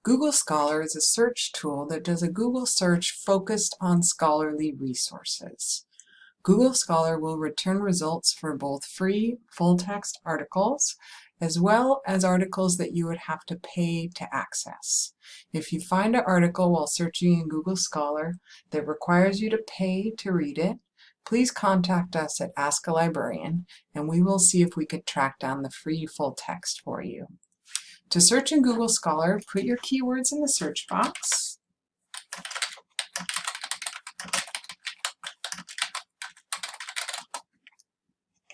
Google Scholar is a search tool that does a Google search focused on scholarly resources. Google Scholar will return results for both free full-text articles as well as articles that you would have to pay to access. If you find an article while searching in Google Scholar that requires you to pay to read it, please contact us at Ask a Librarian and we will see if we could track down the free full text for you. To search in Google Scholar, put your keywords in the search box.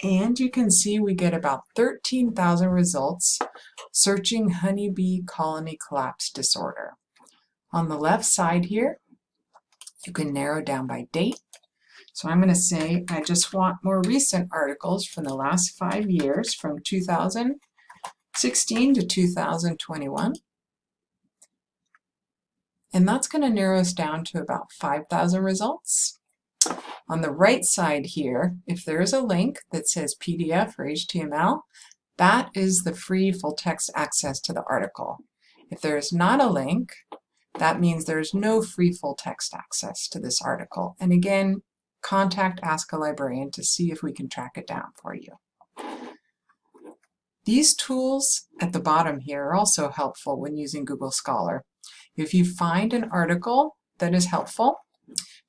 And you can see we get about 13,000 results searching honeybee colony collapse disorder. On the left side here, you can narrow down by date. So I'm going to say I just want more recent articles from the last 5 years, from 2016 to 2021. And that's going to narrow us down to about 5,000 results. On the right side here, if there is a link that says PDF or HTML, that is the free full text access to the article. If there is not a link, that means there is no free full text access to this article. And again, contact Ask a Librarian to see if we can track it down for you. These tools at the bottom here are also helpful when using Google Scholar. If you find an article that is helpful,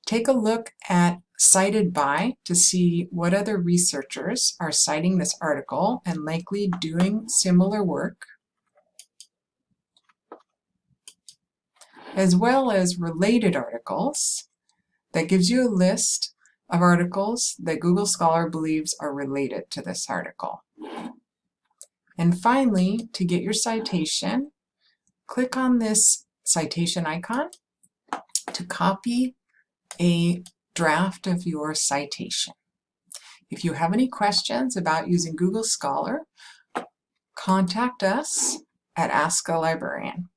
take a look at Cited By to see what other researchers are citing this article and likely doing similar work, as well as related articles. That gives you a list of articles that Google Scholar believes are related to this article. And finally, to get your citation, click on this citation icon to copy a draft of your citation. If you have any questions about using Google Scholar, contact us at Ask a Librarian.